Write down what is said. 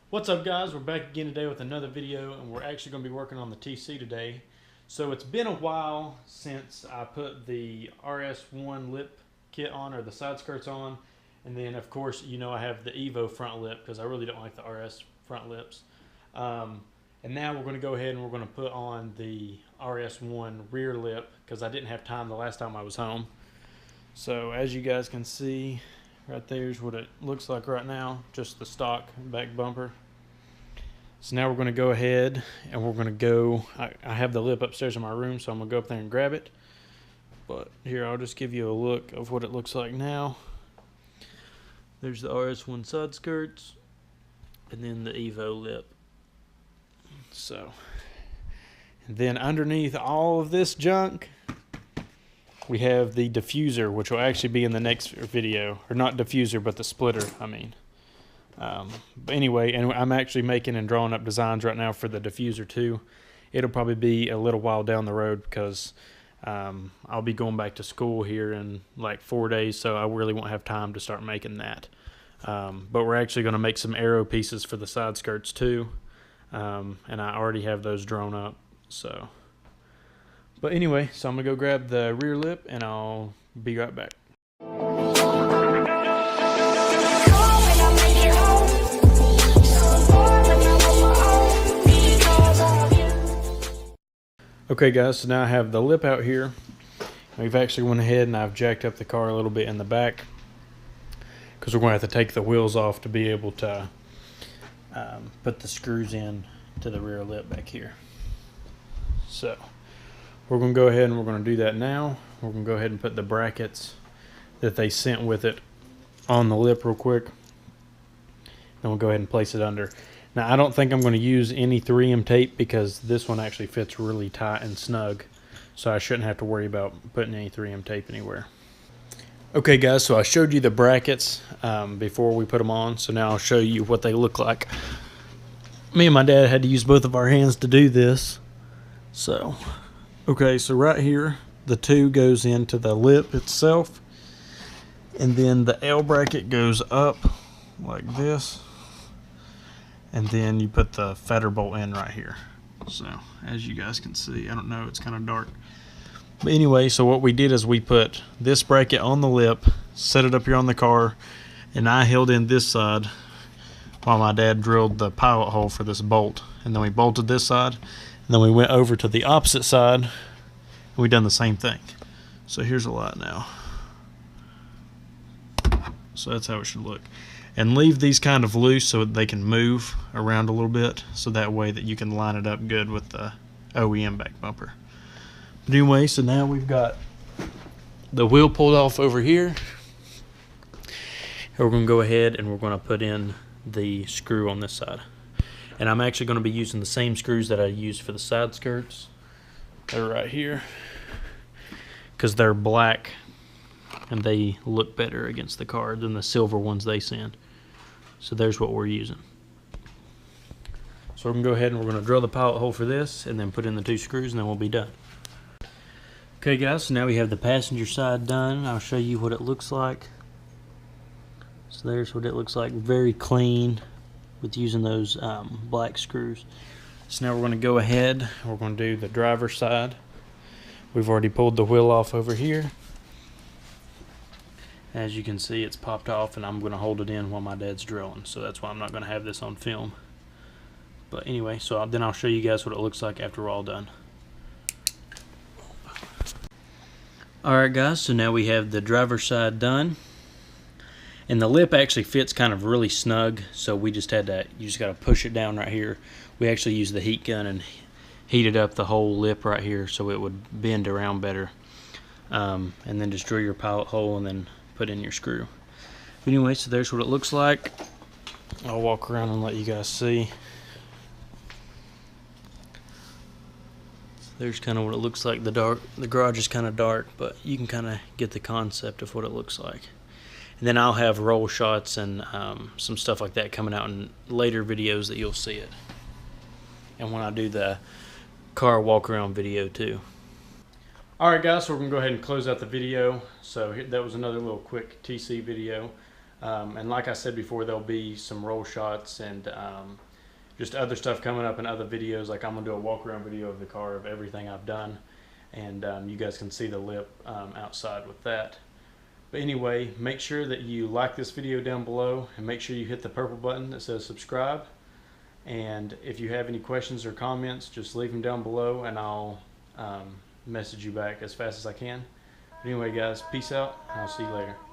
What's up, guys? We're back again today with another video, and we're actually going to be working on the TC today. So it's been a while since I put the RS1 lip kit on, or the side skirts on, and then of course I have the Evo front lip because I really don't like the RS front lips. And now we're going to go ahead and we're going to put on the RS1 rear lip because I didn't have time the last time I was home. So as you guys can see, right there's what it looks like right now, just the stock back bumper. So now we're going to go ahead and we're going to go, I have the lip upstairs in my room, so I'm going to go up there and grab it. But here, I'll just give you a look of what it looks like now. There's the RS1 side skirts and then the Evo lip. So, and then underneath all of this junk, we have the diffuser, which will actually be in the next video. Or not diffuser, but the splitter, I mean. But anyway, and I'm actually making and drawing up designs right now for the diffuser too. It'll probably be a little while down the road because I'll be going back to school here in like 4 days, so I really won't have time to start making that. But we're actually going to make some arrow pieces for the side skirts too, and I already have those drawn up. So, but anyway, so I'm gonna go grab the rear lip and I'll be right back. Okay guys, so now I have the lip out here. We've actually went ahead and I've jacked up the car a little bit in the back because we're going to have to take the wheels off to be able to put the screws in to the rear lip back here. So we're going to go ahead and we're going to do that now. We're going to go ahead and put the brackets that they sent with it on the lip real quick. Then we'll go ahead and place it under. Now, I don't think I'm going to use any 3M tape because this one actually fits really tight and snug. So I shouldn't have to worry about putting any 3M tape anywhere. Okay guys, so I showed you the brackets before we put them on. So now I'll show you what they look like. Me and my dad had to use both of our hands to do this. So, okay, so right here, the 2 goes into the lip itself. And then the L bracket goes up like this. And then you put the feather bolt in right here. So as you guys can see, I don't know, it's kind of dark. But anyway, so what we did is we put this bracket on the lip, set it up here on the car, and I held in this side while my dad drilled the pilot hole for this bolt. And then we bolted this side, and then we went over to the opposite side, and we done the same thing. So here's a lot now. So that's how it should look. And leave these kind of loose so that they can move around a little bit, so that way that you can line it up good with the OEM back bumper. But anyway, so now we've got the wheel pulled off over here. And we're going to go ahead and we're going to put in the screw on this side. And I'm actually going to be using the same screws that I used for the side skirts. They're right here because they're black and they look better against the car than the silver ones they send. So there's what we're using. So we're going to go ahead and we're going to drill the pilot hole for this and then put in the 2 screws and then we'll be done. Okay guys, so now we have the passenger side done. I'll show you what it looks like. So there's what it looks like, very clean with using those black screws. So now we're going to go ahead and we're going to do the driver's side. We've already pulled the wheel off over here. As you can see, it's popped off and I'm going to hold it in while my dad's drilling. So that's why I'm not going to have this on film. But anyway, so then I'll show you guys what it looks like after we're all done. Alright guys, so now we have the driver's side done. And the lip actually fits kind of really snug. So we just had to, you just got to push it down right here. We actually used the heat gun and heated up the whole lip right here so it would bend around better. And then just drill your pilot hole and then put in your screw. But anyway, so there's what it looks like. I'll walk around and let you guys see. There's kind of what it looks like. The garage is kind of dark, but you can kind of get the concept of what it looks like. And then I'll have roll shots and some stuff like that coming out in later videos that you'll see it. And when I do the car walk around video too. Alright guys, so we're going to go ahead and close out the video. So that was another little quick TC video. And like I said before, there'll be some roll shots and just other stuff coming up in other videos. Like I'm gonna do a walk around video of the car of everything I've done, and you guys can see the lip outside with that. But anyway, make sure that you like this video down below, and make sure you hit the purple button that says subscribe. And if you have any questions or comments, just leave them down below and I'll message you back as fast as I can. But anyway guys, peace out, and I'll see you later.